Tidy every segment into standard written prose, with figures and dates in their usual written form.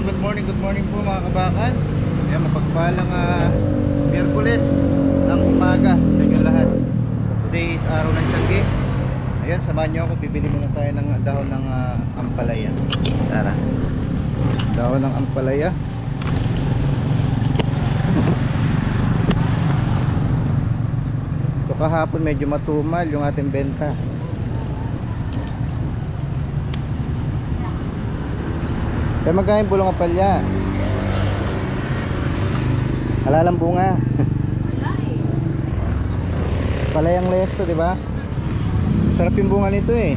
Good morning po mga kabakan. Ayan, mapagpalang Miyerkules ng umaga sa inyo lahat. Today is araw ng Tiangge. Ayan, samahan nyo ako, bibili muna tayo ng dahon ng ampalaya. Tara, dahon ng ampalaya. So kahapon medyo matumal yung ating benta. Kaya magkain bulong apalya. Halalang bunga. Palayang lesto, di ba? Sarap yung bunga nito eh.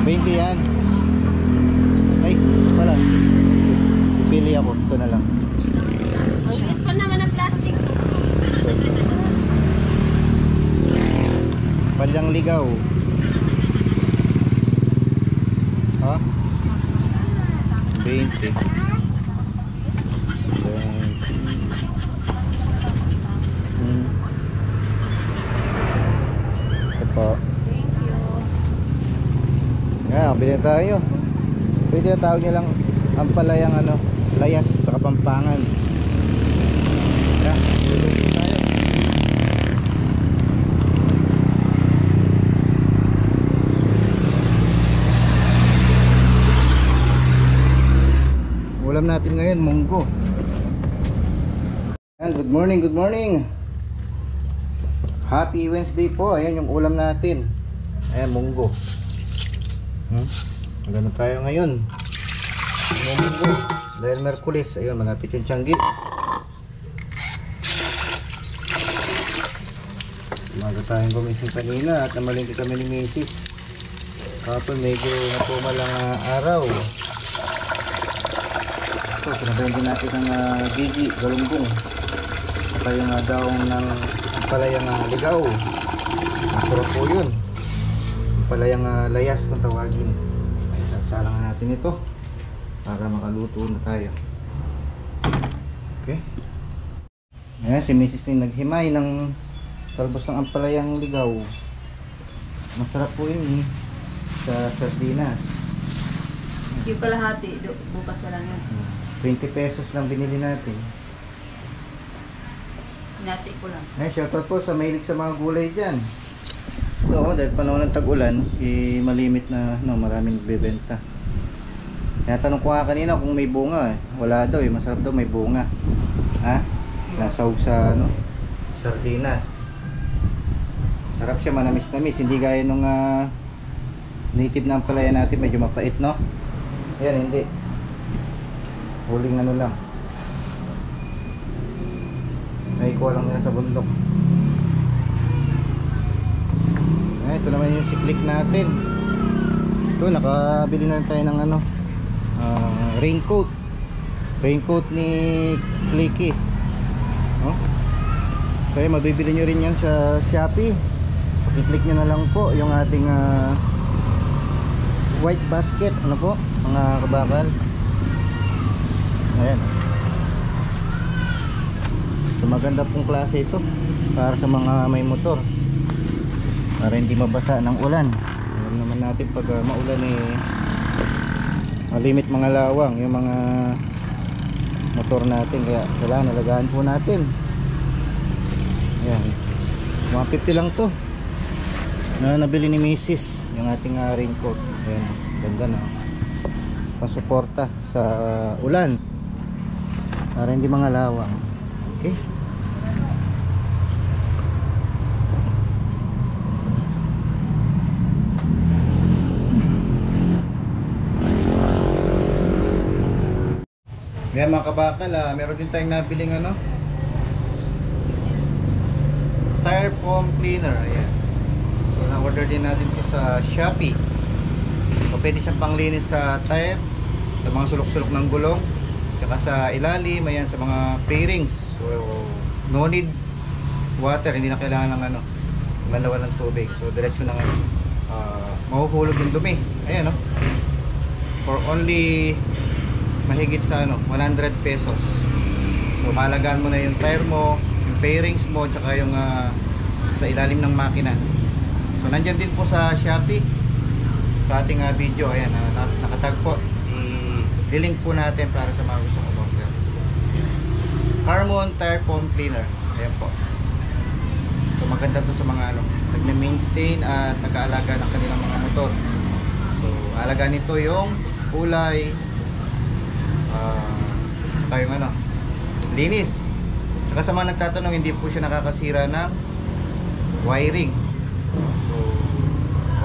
20 yan. Ay, wala. Pili ako, ito na lang. Ito pa naman ang plastic. Palyang ligaw. Ha? 20. Ito po. Thank you. Nga, bili tayo. Pwede na tawag nilang ampalayang layas sa Kapampangan. Nga, bili tayo. Ulam natin ngayon, munggo. Ayan, good morning. Happy Wednesday po. Ayan yung ulam natin. Ayan, munggo. Maganda tayo ngayon. Munggo. Dahil Miyerkules, ayun, malapit yung Tiangge. Umaga tayong gumising kanina at namalingki kami ni Mrs. Kapag medyo natumal ang araw. So, sinabayan din natin ang bigi, galunggong. Saka yung daong ng palayang ligaw. Masarap po yun. Palayang layas kung tawagin. Ay, sasalangan natin ito para makaluto na tayo. Okay. Ayan, si Mrs. yung naghimay ng talbos ng ampalayang ligaw. Masarap po yun sa sardinas. Yung kalahati, bukas na lang yun. 20 pesos lang binili natin. Hinati ko lang. Ay, shoutout po sa mahilig sa mga gulay dyan. So, dahil panahon ng tag-ulan, malimit na maraming nagbebenta. Tinatanong ko nga kanina kung may bunga. Wala daw masarap daw may bunga. Ha? Sinasawag sa sardinas. Sarap siya, manamis-namis. Hindi gaya nung native na ampalaya natin, medyo mapait, no? Ayan, hindi. Huling lang. Naikuha lang nila sa bundok. Ay, ito naman yung siklik natin. Ito, nakabili na tayo ng raincoat. Raincoat ni Clicky. Kaya mabibili nyo rin yan sa Shopee. I-click nyo na lang po yung ating white basket. Ano po, mga kabakal. Ayan. So, maganda pong klase ito para sa mga may motor, para hindi mabasa ng ulan. Alam naman natin pag maulan malimit mga lawang yung mga motor natin, kaya kailangan nalagaan po natin. Ayan, 150 lang to na nabili ni Mrs. yung ating raincoat. Ayan, ganda na, pasuporta sa ulan para hindi mga lawang. Okay. Ngayon mga kabakal, meron din tayong nabiling tire foam cleaner. Ayan. So na-order din natin ito sa Shopee. So pwede siyang panglinis sa tire, sa mga sulok-sulok ng gulong, tsaka sa ilalim, ayan, sa mga fairings. So no need water, hindi na kailangan ng malawan ng tubig. So diretso na mahuhulog yung dumi. Ayan, for only mahigit sa 100 pesos. So malagaan mo na yung tire mo, yung fairings mo, tsaka yung sa ilalim ng makina. So nandyan din po sa Shopee sa ating video. Ayan, nakatag po, lilink po natin para sa mga gusto umorder. Harmon Tire Foam Cleaner. Ayan po. So maganda to sa mga nagme-maintain at nag-aalaga ng kanilang mga motor. So alaga nito yung kulay, saka yung linis. Saka sa mga nagtatanong, hindi po siya nakakasira ng wiring. So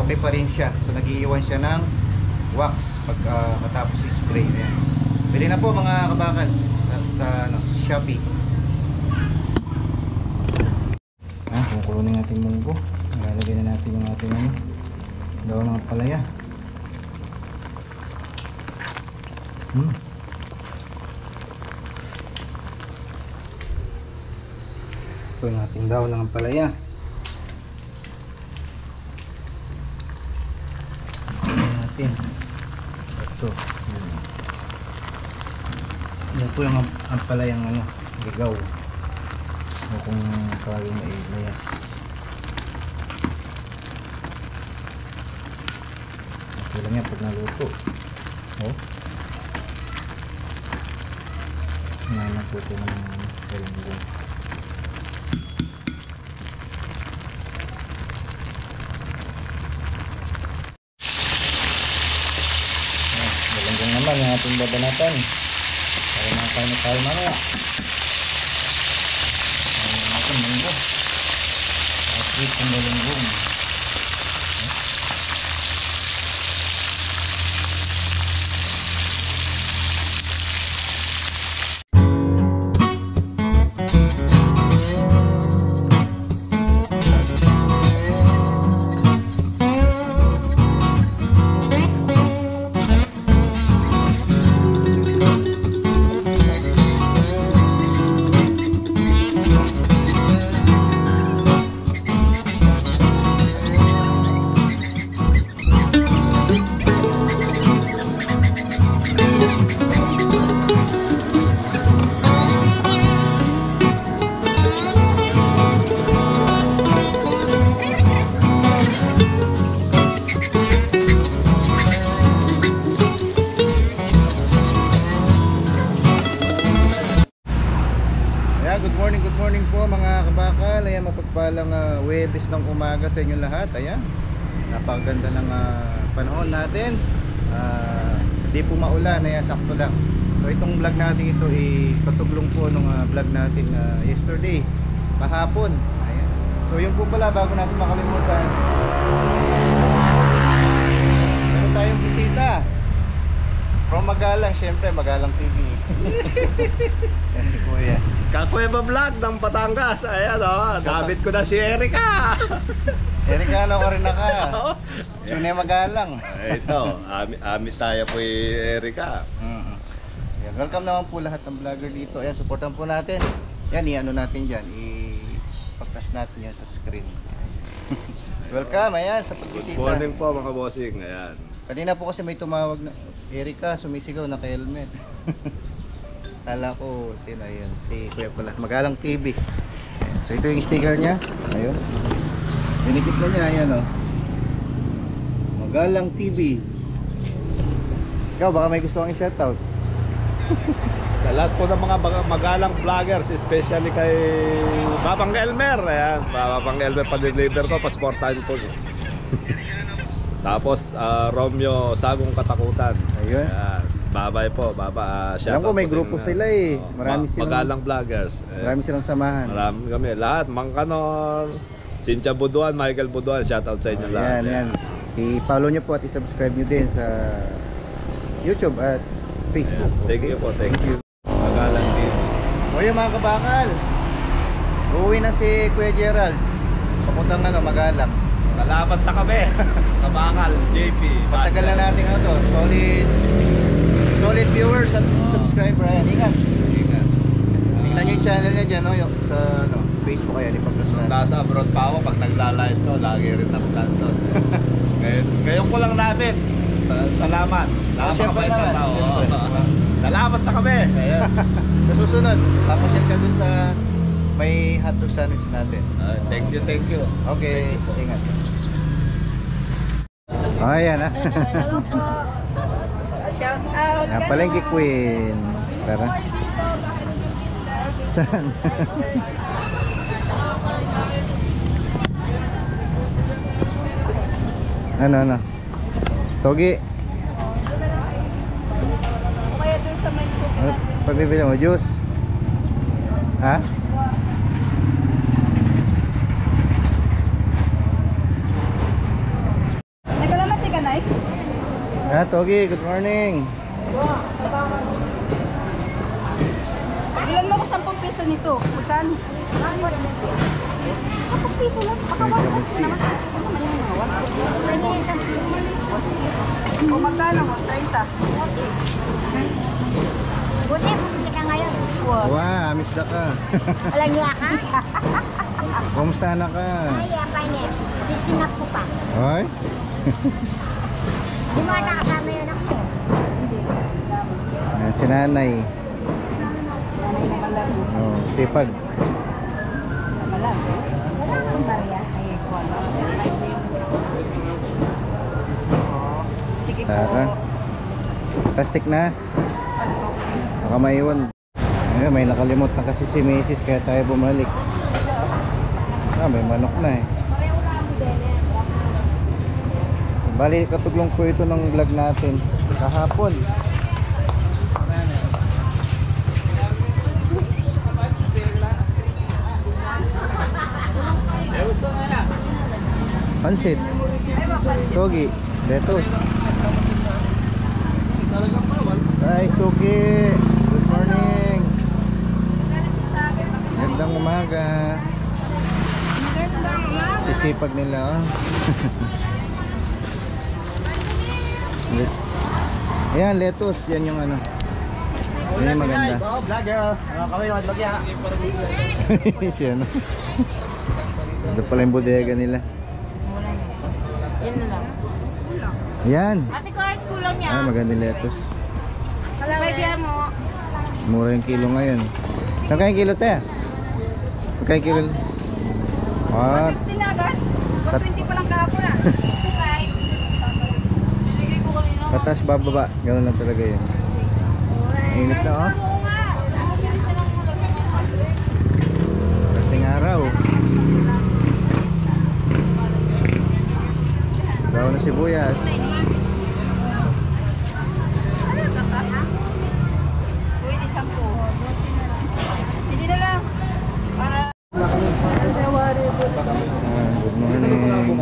okay pa rin siya. So nag-iiwan siya ng wax pag matapos i-spray. Ayan. Pwede na po mga kabakal sa Shopee. Kukulunin natin yung munggo. Ilalagay na natin yung ating daw ng palaya. Ito yung ating daw ng palaya. Natin ito. Yan po yung ampalayang ligaw o kung tawagin na layas. Okay lang yan pag naluto. Nagluto ng kalunggo. Galanggang naman yung ating babanatan para makakain na tayo mamaya. Ang ating munggo at sweet ang galunggong. Good morning po mga kabakal. Ayan, mapagpalang Huwebes ng umaga sa inyong lahat. Ayan, napakaganda ng panahon natin. Di po maulan, ayan, sakto lang. So itong vlog natin ito patuglong po nung vlog natin yesterday, kahapon. Ayan. So yun po pala, bago natin makalimutan, meron tayong bisita from Magalang, syempre Magalang TV. Yan si Kuya Kakueva Vlog ng Batangas. Ayan David ko na si Erica. Erica, ano ka rin na ka? Sune Magalang. Ito, amit tayo po Erica. Yan, welcome naman po lahat ng vlogger dito. Ayan, supportan po natin. Yan, i-ano natin dyan, i-pagtas natin yan sa screen. Welcome, ayan, sa pagbisita. Good morning po mga bossing. Ayan. Kanina po kasi may tumawag na Erica, sumisigaw, naka-helmet. Kala ko sino yun, si Kuya pala, Magalang TV. So ito yung sticker niya. Ayun, dinikit na niya, ayan Magalang TV. Ikaw baka may gusto kang i-shoutout. Sa lahat po ng mga Magalang vloggers, especially kay Babang Elmer. Ayan, Babang Elmer pa-deliver ko, pasportahan po. Tapos Romeo Sagong Katakutan. Ayun. Ayan. Babay po, alam ko may grupo sila marami silang Magalang vloggers. Marami silang samahan. Marami kami, lahat, Mang Kanon, Cynthia Buduan, Michael Buduan, shoutout sa inyo lahat. Yan. I-follow nyo po at i-subscribe nyo din sa YouTube at Facebook. Thank you po, thank you. Magalang din. O yun mga kabakal, uuwi na si Kuya Gerald papuntang Magalang. Salamat sa kape. Kabakal, JP. Patagal na natin solid viewers at subscriber. Ayan, ingat. Tingnan nyo yung channel niya dyan, yung sa Facebook. Ayan, ipag-plus na. Nasa abroad pa ako, pag nagla-live to, lagi rin nakulan to. Ngayon ko lang namin. Salamat. Siyempre Napakabait na naman. tao. Siyempre. Salamat sa kape. Ayan. Sa susunod, tapos yan siya dun sa may hotdog sandwich natin. Thank you. Okay, ingat. Ayan Hello po. Sahod ka Palengke na. Queen. Tara. Saan? Ano? Togi. Kaya doon sa may Ano pagbibili mo? Juice? Ha? Nagkalamansi ka, Nay? Togi, good morning. Ilan mo ko 10 piso nito? Magkano? 10 piso lang. Kalamansi. O magkano mo? 30. Buti, bumili ka ngayon. Wow, amisda ka. Alam niya ka? Kumusta na ka? Ay, apay niya. Sisinap ko pa. Hoy? Di mo ata kasama yun ako. Ayan, si nanay. Oh, sipag. Wala akong barya. Ay, kuwan. Sige po. Tara. Plastic na. Baka maiwan. Ayun, may nakalimot na kasi si Mrs. kaya tayo bumalik. May manok na eh. Bali, katuglong po ito ng vlog natin kahapon. Pansit, togi, lettuce. Ay, Suki. Good morning. Gandang umaga. Sisipag nila, oh. Ayan, lettuce. Yan yung ano. Yan yung maganda. Vloggers, kami yung maglagya. Si ano. Ito pala yung bodega nila. Yan na lang. Ayan. Ate Cars, kulang niya. Ay, maganda yung lettuce. Kalagay biya mo. Mura yung kilo ngayon. Saan kayong kilo, te? Pagkayong kilo? Ah, 150 na agad. 120 pa lang kahapon ah. patas bababa. Ganun lang talaga yun. Init na, oh. Kasing araw. Daw na sibuyas. Pwede 10. Hindi na lang. Para... Good morning.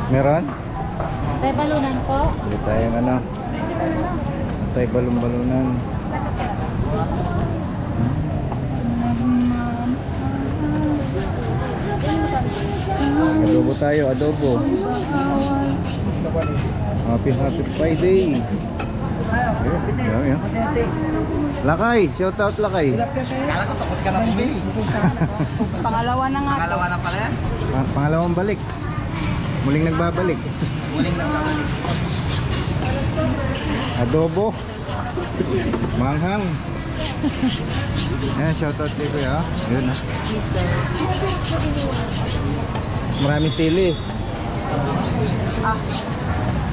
Meron? Tay balunan po. Hindi tayong ano. Tayo balon-balunan. Adobo tayo, adobo. Happy Friday. Ayun. Lakay, shout out Lakay. Kala ko tapos ka na bumili. Pangalawa na nga. Pangalawa na pala yan. Pangalawang balik. Muling nagbabalik. Muling lang naman. Adobo. Manghang. Ayan, shout out dito ya. Ayun ah. Maraming sili.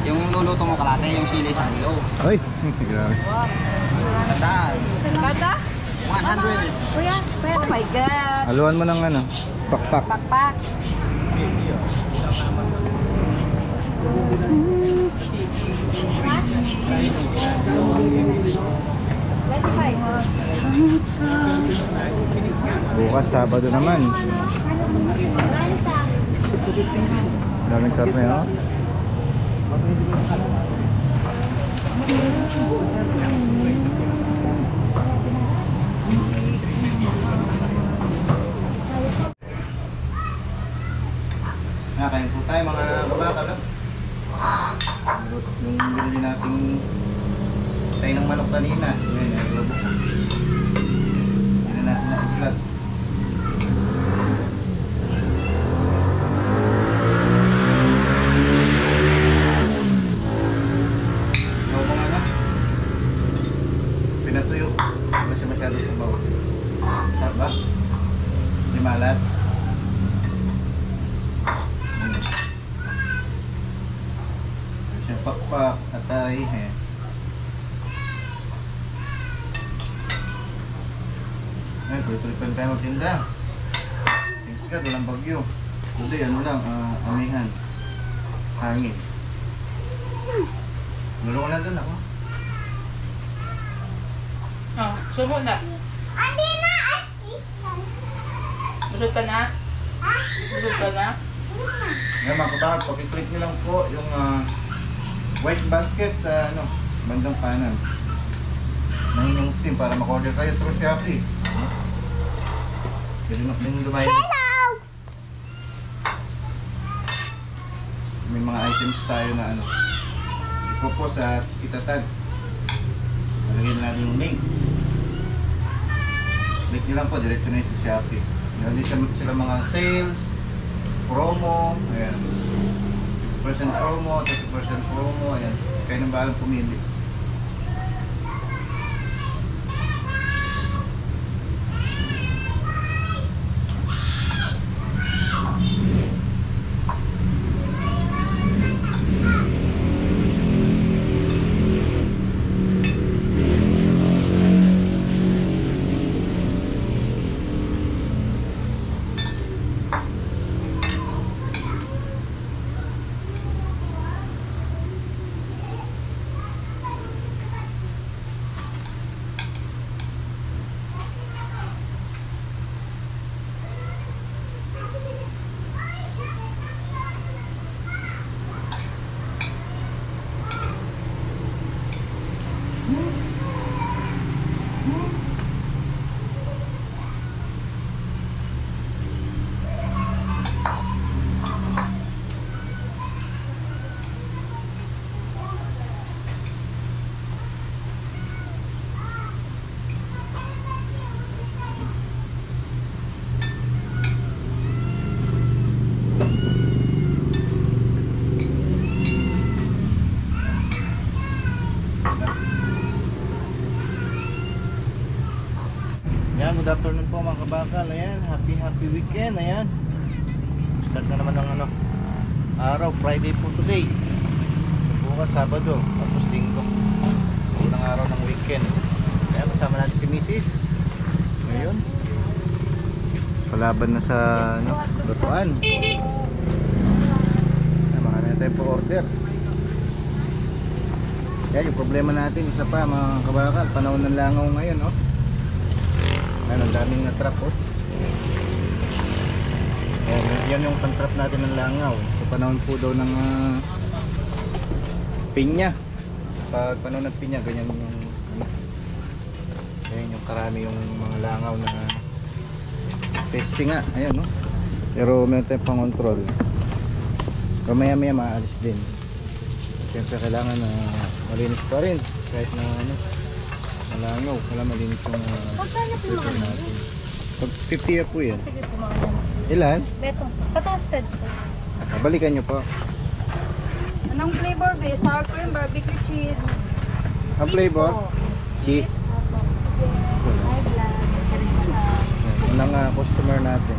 Yung luluto mo kalate, yung sili sa kilo. Ay, grabe. Saan? Kata? 100. Kuya, Oh my God. Haluan mo ng ano, pakpak. Pakpak. Bukas Sabado naman. Daming karne, oh. Nakain po tayo mga kabakal, no? Yung binili nating tayo ng manok kanina. Yan, adobo. Yan na natin na islat. Adobo nga na. Pinatuyo. Wala siya masyado sa bawah. Sarap ba? Hindi malat. palakpak, atay. Ayan. Ayan, tuloy-tuloy pa rin tayo magtinda. Thanks God, walang bagyo. Kundi ano lang, amihan. Hangin. Lulungan na doon ako. Oh, sumo na. Andi na! Busog ka na? Busog ka na? Ngayon mga kabahag, pakiclick nyo lang po yung white basket sa bandang kanan ng inyong Steam para mag-order kayo through Shopee. Pwede na din lumayan. May mga items tayo na ipopost at itatag. Nalagyan na natin yung link. Click nyo lang po, diretso na yun sa Shopee. Meron din sila mga sales, promo, ayan. 50% promo, 30% promo, ayan. Kaya nang bahalang pumili. Ayan, good afternoon po mga kabakal. Ayan, happy weekend. Ayan, start na naman ng araw, Friday po today. Bukas Sabado, tapos Linggo, unang araw ng weekend. Ayan, kasama natin si Mrs. Ngayon palaban na sa lutuan. Ayan, marami na tayo po order. Ayan, yung problema natin, isa pa mga kabakal, panahon ng langaw ngayon, oh. Ayan, ang daming na-trap, oh. Yan yung pan-trap natin ng langaw. Sa panahon po daw ng pinya. Pag panahon ng pinya, ganyan yung ganyan yung karami yung mga langaw na peste nga. Ayan, no? Pero meron tayong pang-control. Pero maya-maya maalis din. Siyempre kailangan na malinis pa rin. Kahit na malangaw, wala malinis yung filter natin. 50 year po yan. Sige po mga ganun. Ilan? Beto, pa-toasted po. Balikan nyo po. Anong flavor ba? Sour cream, barbecue cheese. Ang flavor? Cheese. Opo. Hi, vlog. Yan, unang customer natin.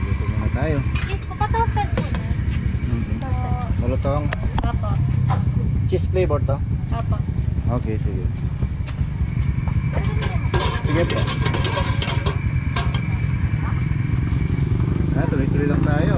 Dito muna tayo. Cheese po, pa-toasted po. Malutong. Opo. Cheese flavor to? Opo. Okay, sige. Sige po. Tuloy-tuloy lang tayo.